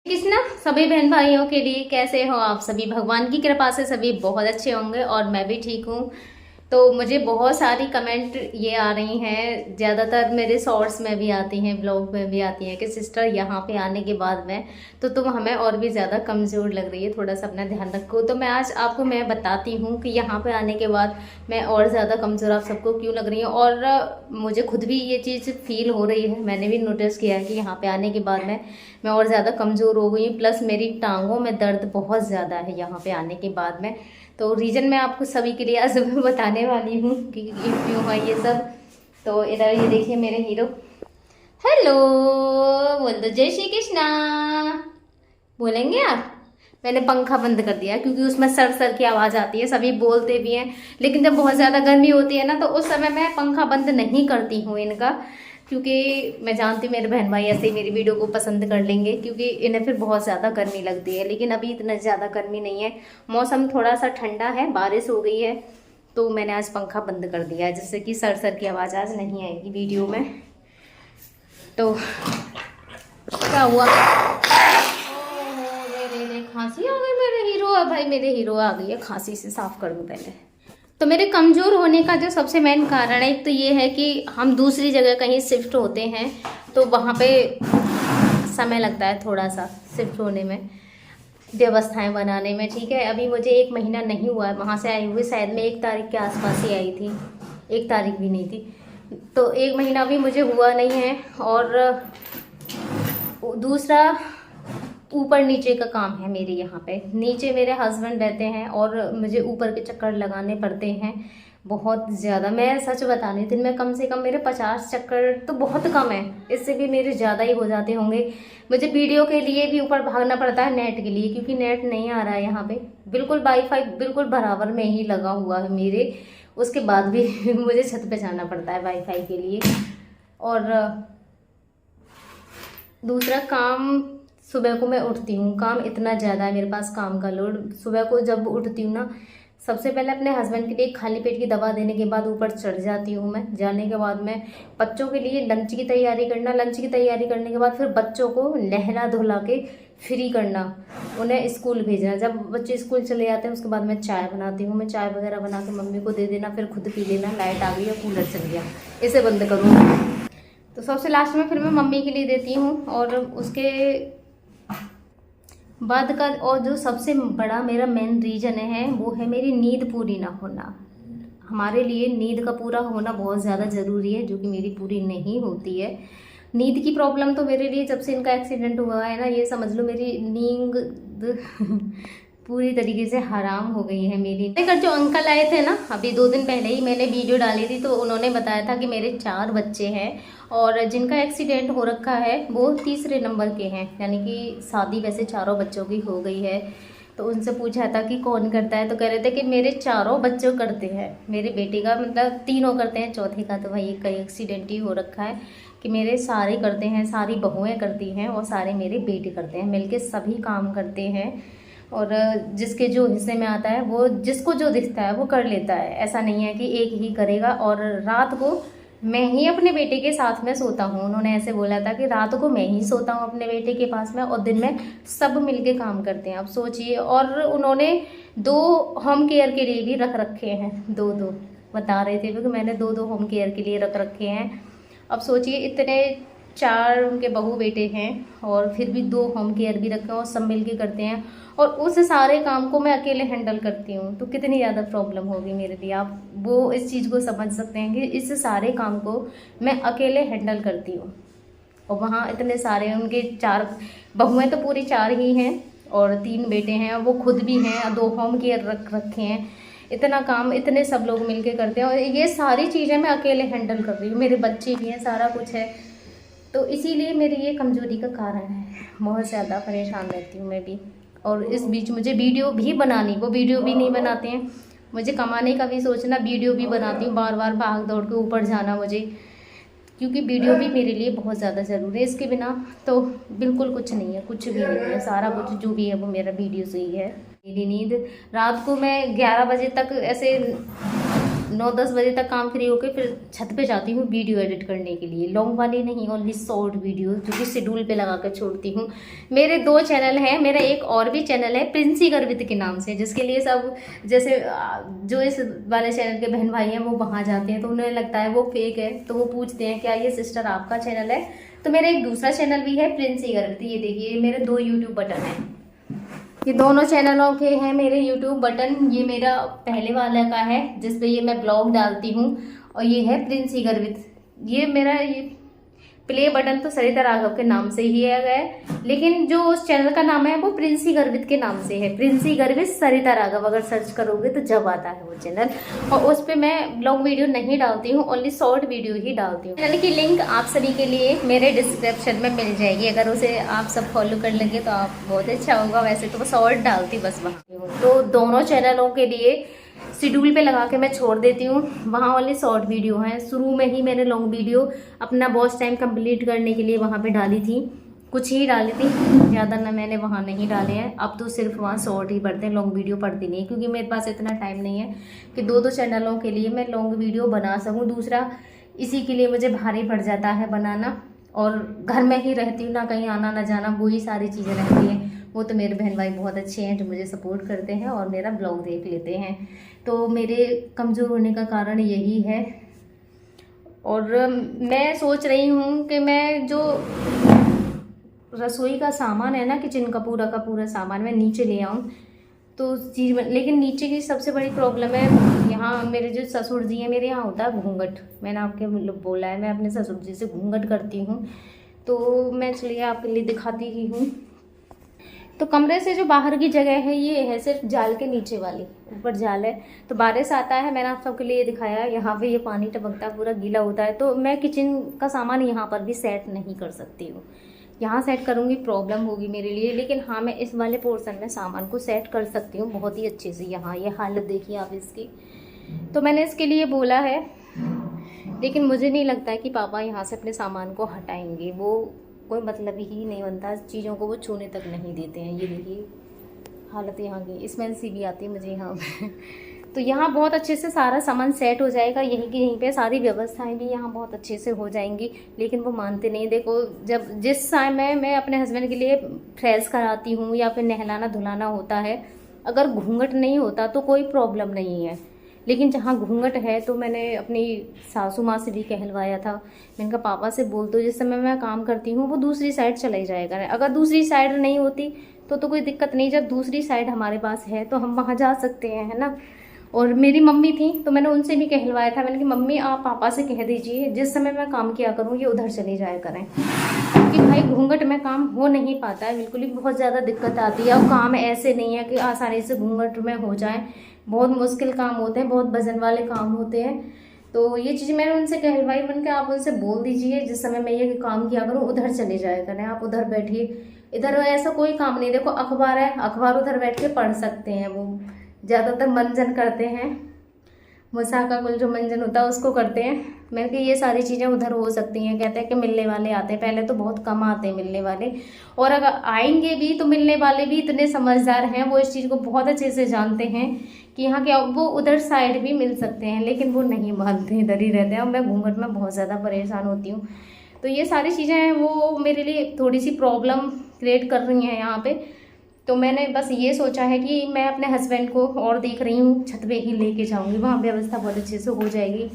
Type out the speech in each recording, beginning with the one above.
कृष्णा सभी बहन भाइयों के लिए कैसे हो आप सभी। भगवान की कृपा से सभी बहुत अच्छे होंगे और मैं भी ठीक हूँ। तो मुझे बहुत सारी कमेंट ये आ रही हैं, ज़्यादातर मेरे शॉर्ट्स में भी आती हैं, ब्लॉग में भी आती हैं कि सिस्टर यहाँ पे आने के बाद में तो तुम हमें और भी ज़्यादा कमज़ोर लग रही है, थोड़ा सा अपना ध्यान रखो। तो मैं आज आपको मैं बताती हूँ कि यहाँ पे आने के बाद मैं और ज़्यादा कमज़ोर आप सबको क्यों लग रही हूँ। और मुझे खुद भी ये चीज़ फील हो रही है, मैंने भी नोटिस किया है कि यहाँ पे आने के बाद मैं और ज़्यादा कमज़ोर हो गई हूँ। प्लस मेरी टांगों में दर्द बहुत ज़्यादा है यहाँ पे आने के बाद में। तो रीज़न मैं आपको सभी के लिए आज मैं बताने वाली हूँ कि क्यों है ये सब। तो इधर ये देखिए मेरे हीरो। हेलो बोल दो, जय श्री कृष्णा बोलेंगे आप। मैंने पंखा बंद कर दिया क्योंकि उसमें सर सर की आवाज़ आती है, सभी बोलते भी हैं, लेकिन जब बहुत ज़्यादा गर्मी होती है ना तो उस समय मैं पंखा बंद नहीं करती हूँ इनका, क्योंकि मैं जानती हूँ मेरे बहन भाई ऐसे ही मेरी वीडियो को पसंद कर लेंगे, क्योंकि इन्हें फिर बहुत ज़्यादा गर्मी लगती है। लेकिन अभी इतना ज़्यादा गर्मी नहीं है, मौसम थोड़ा सा ठंडा है, बारिश हो गई है, तो मैंने आज पंखा बंद कर दिया है जिससे कि सर सर की आवाज़ आज नहीं आएगी वीडियो में। तो क्या हुआ, खांसी आ गई मेरे हीरो। भाई मेरे हीरो आ गई है, खांसी से साफ कर दूँ पहले। तो मेरे कमज़ोर होने का जो सबसे मेन कारण है एक तो ये है कि हम दूसरी जगह कहीं शिफ्ट होते हैं तो वहाँ पे समय लगता है थोड़ा सा शिफ्ट होने में, व्यवस्थाएं बनाने में। ठीक है, अभी मुझे 1 महीना नहीं हुआ है वहाँ से आई हुई, शायद मैं 1 तारीख के आसपास ही आई थी, 1 तारीख भी नहीं थी। तो 1 महीना भी मुझे हुआ नहीं है। और दूसरा ऊपर नीचे का काम है मेरे यहाँ पे। नीचे मेरे हस्बैंड रहते हैं और मुझे ऊपर के चक्कर लगाने पड़ते हैं बहुत ज़्यादा। मैं सच बता रही, दिन में कम से कम मेरे 50 चक्कर तो बहुत कम है, इससे भी मेरे ज़्यादा ही हो जाते होंगे। मुझे वीडियो के लिए भी ऊपर भागना पड़ता है, नेट के लिए, क्योंकि नेट नहीं आ रहा है यहाँ पे। बिल्कुल वाईफाई बिल्कुल बराबर में ही लगा हुआ है मेरे, उसके बाद भी मुझे छत पे जाना पड़ता है वाईफाई के लिए। और दूसरा काम, सुबह को मैं उठती हूँ, काम इतना ज़्यादा है मेरे पास, काम का लोड। सुबह को जब उठती हूँ ना, सबसे पहले अपने हस्बैंड के लिए खाली पेट की दवा देने के बाद ऊपर चढ़ जाती हूँ मैं। जाने के बाद में बच्चों के लिए लंच की तैयारी करना, लंच की तैयारी करने के बाद फिर बच्चों को नहला धुला के फ्री करना, उन्हें स्कूल भेजना। जब बच्चे स्कूल चले जाते हैं उसके बाद मैं चाय बनाती हूँ, मैं चाय वगैरह बना के मम्मी को दे देना, फिर खुद पी लेना। लाइट आ गई या कूलर चल गया, इसे बंद करूँ तो सबसे लास्ट में फिर मैं मम्मी के लिए देती हूँ। और उसके बाद का और जो सबसे बड़ा मेरा मेन रीज़न है वो है मेरी नींद पूरी ना होना। हमारे लिए नींद का पूरा होना बहुत ज़्यादा ज़रूरी है, जो कि मेरी पूरी नहीं होती है। नींद की प्रॉब्लम तो मेरे लिए जब से इनका एक्सीडेंट हुआ है ना, ये समझ लो मेरी नींद पूरी तरीके से हराम हो गई है मेरी। लेकर जो अंकल आए थे ना, अभी 2 दिन पहले ही मैंने वीडियो डाली थी, तो उन्होंने बताया था कि मेरे 4 बच्चे हैं और जिनका एक्सीडेंट हो रखा है वो तीसरे नंबर के हैं, यानी कि शादी वैसे चारों बच्चों की हो गई है। तो उनसे पूछा था कि कौन करता है, तो कह रहे थे कि मेरे चारों बच्चों करते हैं। मेरे बेटे का मतलब तीनों करते हैं, चौथे का तो भाई कई एक्सीडेंट ही हो रखा है, कि मेरे सारे करते हैं, सारी बहुएँ करती हैं और सारे मेरे बेटे करते हैं, मिलके सभी काम करते हैं। और जिसके जो हिस्से में आता है वो, जिसको जो दिखता है वो कर लेता है, ऐसा नहीं है कि एक ही करेगा। और रात को मैं ही अपने बेटे के साथ में सोता हूँ, उन्होंने ऐसे बोला था कि रात को मैं ही सोता हूँ अपने बेटे के पास में और दिन में सब मिलके काम करते हैं। अब सोचिए, और उन्होंने 2 होम केयर के लिए भी रख रखे हैं, 2-2 बता रहे थे क्योंकि मैंने 2-2 होम केयर के लिए रख रखे हैं। अब सोचिए, इतने 4 उनके बहू बेटे हैं और फिर भी 2 होम केयर भी रखे हैं और सब मिलके करते हैं, और उस सारे काम को मैं अकेले हैंडल करती हूँ, तो कितनी ज़्यादा प्रॉब्लम होगी मेरे लिए। आप वो इस चीज़ को समझ सकते हैं कि इस सारे काम को मैं अकेले हैंडल करती हूँ। और वहाँ इतने सारे, उनके 4 बहुएँ तो पूरी 4 ही हैं और 3 बेटे हैं, और वो खुद भी हैं, 2 होम केयर रख रखे हैं। इतना काम इतने सब लोग मिलके करते हैं और ये सारी चीज़ें मैं अकेले हैंडल कर रही हूँ। मेरे बच्चे भी हैं, सारा कुछ है, तो इसीलिए मेरी ये कमज़ोरी का कारण है। बहुत ज़्यादा परेशान रहती हूँ मैं भी। और इस बीच मुझे वीडियो भी बनानी, वो वीडियो भी नहीं बनाते हैं। मुझे कमाने का भी सोचना, वीडियो भी बनाती हूँ, बार बार भाग दौड़ के ऊपर जाना मुझे, क्योंकि वीडियो भी मेरे लिए बहुत ज़्यादा ज़रूरी है। इसके बिना तो बिल्कुल कुछ नहीं है, कुछ भी नहीं है। सारा कुछ जो भी है वो मेरा वीडियो से ही है। मेरी नींद रात को मैं 11 बजे तक ऐसे 9-10 बजे तक काम फ्री होकर फिर छत पे जाती हूँ वीडियो एडिट करने के लिए, लॉन्ग वाली नहीं, ओनली शॉर्ट वीडियो जो कि शेड्यूल पे लगा कर छोड़ती हूँ। मेरे 2 चैनल हैं, मेरा एक और भी चैनल है प्रिंसी गर्वित के नाम से, जिसके लिए सब जैसे जो इस वाले चैनल के बहन भाई हैं वो वहाँ जाते हैं तो उन्हें लगता है वो फेक है, तो वो पूछते हैं क्या ये सिस्टर आपका चैनल है। तो मेरा एक दूसरा चैनल भी है प्रिंसी गर्वित, ये देखिए मेरे 2 यूट्यूब बटन हैं, ये दोनों चैनलों के हैं मेरे यूट्यूब बटन। ये मेरा पहले वाला का है जिस पे ये मैं ब्लॉग डालती हूँ, और ये है प्रिंसी गर्वित। ये मेरा ये प्ले बटन तो सरिता राघव के नाम से ही है, लेकिन जो उस चैनल का नाम है वो प्रिंसी गर्वित के नाम से है, प्रिंसी गर्वित सरिता राघव अगर सर्च करोगे तो जब आता है वो चैनल। और उस पर मैं ब्लॉग वीडियो नहीं डालती हूँ, ओनली शॉर्ट वीडियो ही डालती हूँ। चैनल की लिंक आप सभी के लिए मेरे डिस्क्रिप्शन में मिल जाएगी, अगर उसे आप सब फॉलो कर लेंगे तो आप बहुत अच्छा होगा। वैसे तो मैं शॉर्ट डालती बस वहाँ, तो दोनों चैनलों के लिए शेड्यूल पे लगा के मैं छोड़ देती हूँ, वहाँ वाले शॉर्ट वीडियो हैं। शुरू में ही मैंने लॉन्ग वीडियो अपना वॉच टाइम कंप्लीट करने के लिए वहाँ पे डाली थी, कुछ ही डाली थी, ज़्यादा ना मैंने वहाँ नहीं डाले हैं। अब तो सिर्फ वहाँ शॉर्ट ही पढ़ते हैं, लॉन्ग वीडियो पढ़ती नहीं है, क्योंकि मेरे पास इतना टाइम नहीं है कि 2-2 चैनलों के लिए मैं लॉन्ग वीडियो बना सकूँ। दूसरा इसी के लिए मुझे भारी पड़ जाता है बनाना, और घर में ही रहती हूँ ना, कहीं आना ना जाना, वही सारी चीज़ें रहती हैं। वो तो मेरे बहन भाई बहुत अच्छे हैं जो मुझे सपोर्ट करते हैं और मेरा ब्लॉग देख लेते हैं, तो मेरे कमज़ोर होने का कारण यही है। और मैं सोच रही हूँ कि मैं जो रसोई का सामान है ना, किचन का पूरा सामान मैं नीचे ले आऊँ तो उस चीज़ में, लेकिन नीचे की सबसे बड़ी प्रॉब्लम है, यहाँ मेरे जो ससुर जी हैं, मेरे यहाँ होता है घूंघट। मैंने आपके बोला है मैं अपने ससुर जी से घूंघट करती हूँ, तो मैं चलिए आपके लिए दिखाती ही हूँ। तो कमरे से जो बाहर की जगह है ये है सिर्फ जाल के नीचे वाली, ऊपर जाल है तो बारिश आता है। मैंने आप सबके लिए दिखाया, यहाँ पे ये पानी टपकता है, पूरा गीला होता है, तो मैं किचन का सामान यहाँ पर भी सेट नहीं कर सकती हूँ। यहाँ सेट करूँगी प्रॉब्लम होगी मेरे लिए, लेकिन हाँ मैं इस वाले पोर्शन में सामान को सेट कर सकती हूँ बहुत ही अच्छे से। यहाँ ये हालत देखिए आप इसकी, तो मैंने इसके लिए बोला है, लेकिन मुझे नहीं लगता है कि पापा यहाँ से अपने सामान को हटाएंगे। वो कोई मतलब ही नहीं बनता, चीज़ों को वो छूने तक नहीं देते हैं। ये देखिए हालत यहाँ की, स्मेल सी भी आती है मुझे यहाँ पे। तो यहाँ बहुत अच्छे से सारा सामान सेट हो जाएगा, यहीं की यहीं पे सारी व्यवस्थाएं भी यहाँ बहुत अच्छे से हो जाएंगी, लेकिन वो मानते नहीं। देखो जब जिस समय मैं अपने हस्बैंड के लिए फ्रेश कराती हूँ या फिर नहलाना धुलाना होता है, अगर घूंघट नहीं होता तो कोई प्रॉब्लम नहीं है, लेकिन जहाँ घूंघट है तो मैंने अपनी सासू माँ से भी कहलवाया था। मैंने कहा पापा से बोल दो जिस समय मैं काम करती हूँ वो दूसरी साइड चले जाएगा, अगर दूसरी साइड नहीं होती तो कोई दिक्कत नहीं, जब दूसरी साइड हमारे पास है तो हम वहाँ जा सकते हैं, है ना। और मेरी मम्मी थी तो मैंने उनसे भी कहलवाया था, मैंने कहा मम्मी आप पापा से कह दीजिए जिस समय मैं काम किया करूँ ये उधर चले जाया करें, क्योंकि भाई घूंघट में काम हो नहीं पाता है, बिल्कुल ही बहुत ज़्यादा दिक्कत आती है। और काम ऐसे नहीं है कि आसानी से घूंघट में हो जाए, बहुत मुश्किल काम होते हैं, बहुत वजन वाले काम होते हैं। तो ये चीज़ मैंने उनसे कहलवाई, मैंने कहा आप उनसे बोल दीजिए जिस समय मैं ये काम किया करूँ उधर चले जाया करें, आप उधर बैठिए, इधर ऐसा कोई काम नहीं। देखो अखबार है, अखबार उधर बैठ के पढ़ सकते हैं, वो ज़्यादातर मंजन करते हैं, मुसा का कुल जो मंजन होता है उसको करते हैं। मैंने कहा ये सारी चीज़ें उधर हो सकती हैं। कहते हैं कि मिलने वाले आते हैं, पहले तो बहुत कम आते हैं मिलने वाले, और अगर आएंगे भी तो मिलने वाले भी इतने समझदार हैं, वो इस चीज़ को बहुत अच्छे से जानते हैं कि यहाँ के वो उधर साइड भी मिल सकते हैं, लेकिन वो नहीं मानते, इधर ही रहते हैं। और मैं घूंघट में बहुत ज़्यादा परेशान होती हूँ, तो ये सारी चीज़ें हैं वो मेरे लिए थोड़ी सी प्रॉब्लम क्रिएट कर रही हैं यहाँ पे। तो मैंने बस ये सोचा है कि मैं अपने हस्बैंड को और देख रही हूँ छत पे ही लेके जाऊँगी, वहाँ व्यवस्था बहुत अच्छे से हो जाएगी।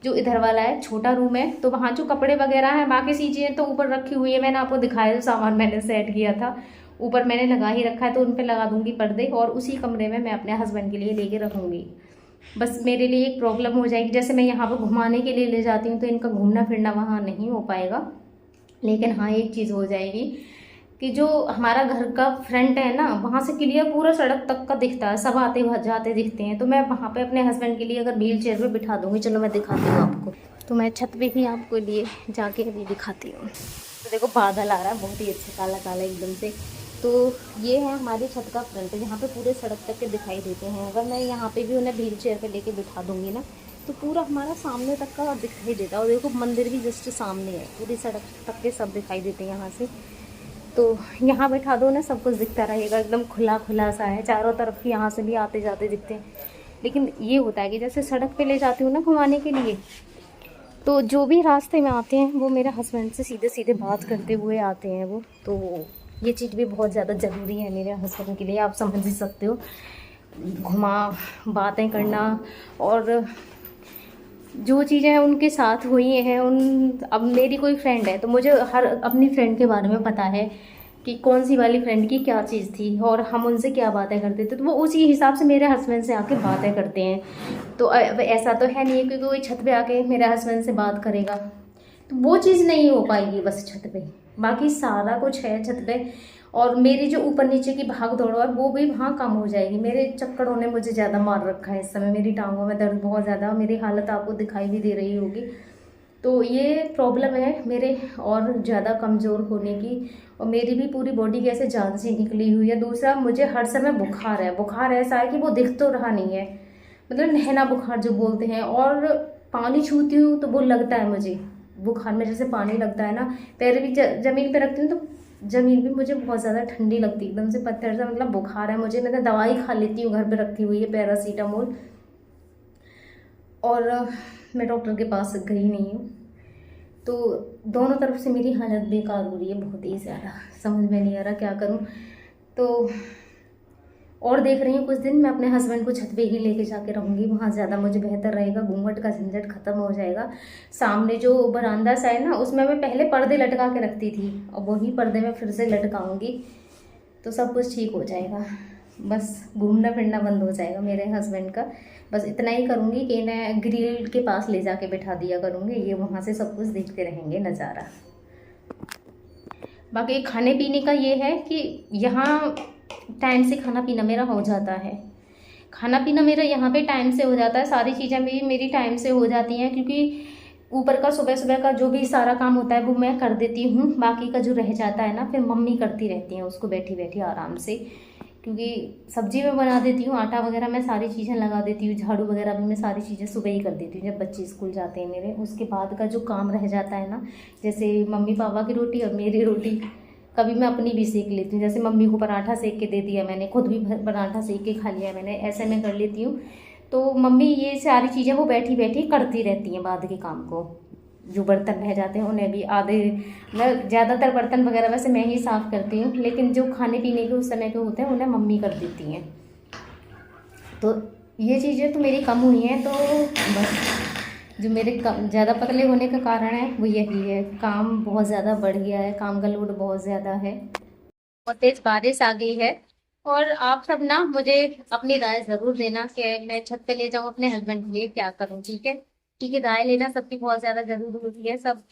जो इधर वाला है छोटा रूम है, तो वहाँ जो कपड़े वगैरह हैं बाकी चीज़ें तो ऊपर रखी हुई है, मैंने आपको दिखाया जो सामान मैंने सेट किया था ऊपर मैंने लगा ही रखा है, तो उन पर लगा दूँगी पर्दे, और उसी कमरे में मैं अपने हस्बैंड के लिए लेके रखूँगी। बस मेरे लिए एक प्रॉब्लम हो जाएगी, जैसे मैं यहाँ पर घुमाने के लिए ले जाती हूँ तो इनका घूमना फिरना वहाँ नहीं हो पाएगा, लेकिन हाँ एक चीज़ हो जाएगी कि जो हमारा घर का फ्रंट है ना, वहाँ से क्लियर पूरा सड़क तक का दिखता है, सब आते जाते दिखते हैं। तो मैं वहाँ पे अपने हस्बैंड के लिए अगर व्हील चेयर पे बिठा दूँगी, चलो मैं दिखाती हूँ आपको। तो मैं छत पे ही आपको लिए जाके अभी दिखाती हूँ। तो देखो बादल आ रहा है बहुत ही अच्छा, काला काला एकदम से। तो ये है हमारी छत का फ्रंट, यहाँ पे पूरे सड़क तक के दिखाई देते हैं। अगर मैं यहाँ पे भी उन्हें व्हील चेयर पे लेके बिठा दूँगी ना, तो पूरा हमारा सामने तक का दिखाई देता है। और देखो मंदिर भी जस्ट सामने है, पूरी सड़क तक के सब दिखाई देते हैं यहाँ से। तो यहाँ बैठा दो ना, सब कुछ दिखता रहेगा, एकदम खुला खुला सा है, चारों तरफ यहाँ से भी आते जाते दिखते हैं। लेकिन ये होता है कि जैसे सड़क पे ले जाती हूँ ना घुमाने के लिए, तो जो भी रास्ते में आते हैं वो मेरे हस्बैंड से सीधे सीधे बात करते हुए आते हैं वो। तो ये चीज़ भी बहुत ज़्यादा ज़रूरी है मेरे हस्बैंड के लिए, आप समझ ही सकते हो। घुमा बातें करना, और जो चीज़ें उनके साथ हुई हैं उन, अब मेरी कोई फ्रेंड है तो मुझे हर अपनी फ्रेंड के बारे में पता है कि कौन सी वाली फ्रेंड की क्या चीज़ थी और हम उनसे क्या बातें करते थे, तो वो उसी हिसाब से मेरे हस्बैंड से आके बातें करते हैं। तो अब ऐसा तो है नहीं है कि कोई छत पे आके मेरे हस्बैंड से बात करेगा, तो वो चीज़ नहीं हो पाएगी बस छत पे। बाकी सारा कुछ है छत पे, और मेरी जो ऊपर नीचे की भाग दौड़ है वो भी वहाँ कम हो जाएगी। मेरे चक्करों ने मुझे ज़्यादा मार रखा है इस समय, मेरी टांगों में दर्द बहुत ज़्यादा, मेरी हालत आपको दिखाई भी दे रही होगी। तो ये प्रॉब्लम है मेरे और ज़्यादा कमज़ोर होने की, और मेरी भी पूरी बॉडी कैसे जान से निकली हुई है। दूसरा, मुझे हर समय बुखार है, बुखार ऐसा है कि वो दिख तो रहा नहीं है, मतलब नहना बुखार जो बोलते हैं, और पानी छूती हूँ तो वो लगता है मुझे बुखार में जैसे पानी लगता है ना। पैर भी जमीन पे रखती हूँ तो जमीन भी मुझे बहुत ज़्यादा ठंडी लगती है, एकदम से पत्थर सा, मतलब बुखार है मुझे। मैं तो दवाई खा लेती हूँ, घर पे रखी हुई है पैरासीटामोल, और मैं डॉक्टर के पास गई नहीं हूँ। तो दोनों तरफ से मेरी हालत बेकार हो रही है बहुत ही ज़्यादा, समझ में नहीं आ रहा क्या करूँ। तो और देख रही हूँ कुछ दिन मैं अपने हस्बैंड को छत पे ही लेके जाके रहूँगी, वहाँ ज़्यादा मुझे बेहतर रहेगा, घूंघट का झंझट खत्म हो जाएगा। सामने जो बरामदा सा है ना, उसमें मैं पहले पर्दे लटका के रखती थी, और वही पर्दे में फिर से लटकाऊँगी, तो सब कुछ ठीक हो जाएगा। बस घूमना फिरना बंद हो जाएगा मेरे हस्बैंड का। बस इतना ही करूँगी कि इन्हें ग्रिल के पास ले जाके बिठा दिया करूँगी, ये वहाँ से सब कुछ देखते रहेंगे नज़ारा। बाकी खाने पीने का ये है कि यहाँ टाइम से खाना पीना मेरा हो जाता है, खाना पीना मेरा यहाँ पे टाइम से हो जाता है, सारी चीज़ें भी मेरी टाइम से हो जाती हैं, क्योंकि ऊपर का सुबह सुबह का जो भी सारा काम होता है वो मैं कर देती हूँ। बाकी का जो रह जाता है ना, फिर मम्मी करती रहती हैं उसको बैठी बैठी आराम से, क्योंकि सब्जी मैं बना देती हूँ, आटा वगैरह मैं सारी चीज़ें लगा देती हूँ, झाड़ू वगैरह भी मैं सारी चीज़ें सुबह ही कर देती हूँ जब बच्चे स्कूल जाते हैं मेरे। उसके बाद का जो काम रह जाता है ना, जैसे मम्मी पापा की रोटी और मेरी रोटी, कभी मैं अपनी भी सेक लेती हूँ, जैसे मम्मी को पराठा सेक के दे दिया मैंने, खुद भी पराठा सेक के खा लिया मैंने, ऐसे मैं कर लेती हूँ। तो मम्मी ये सारी चीज़ें वो बैठी बैठी करती रहती हैं बाद के काम को। जो बर्तन रह जाते हैं उन्हें भी आधे, मैं ज़्यादातर बर्तन वगैरह वैसे मैं ही साफ़ करती हूँ, लेकिन जो खाने पीने के उस समय के होते हैं उन्हें मम्मी कर देती हैं। तो ये चीज़ें तो मेरी कम हुई हैं, तो बस जो मेरे कम ज़्यादा पतले होने का कारण है वो यही है, काम बहुत ज़्यादा बढ़ गया है, काम का लोड बहुत ज़्यादा है, बहुत तेज़ बारिश आ गई है। और आप सब ना मुझे अपनी राय ज़रूर देना कि मैं छत पे ले जाऊँ अपने हस्बैंड के लिए, क्या करूँ, ठीक है? क्योंकि राय लेना सबकी बहुत ज़्यादा ज़रूरी होती है, सब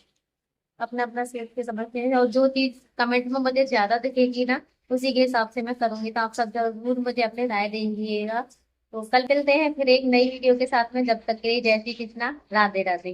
अपना अपना सोच के समझते हैं, और जो चीज़ कमेंट में मुझे ज़्यादा दिखेगी ना उसी के हिसाब से मैं करूँगी। तो आप सब जरूर मुझे अपने राय दीजिएगा। तो कल मिलते हैं फिर एक नई वीडियो के साथ में, जब तक के लिए जय श्री कृष्णा, राधे राधे।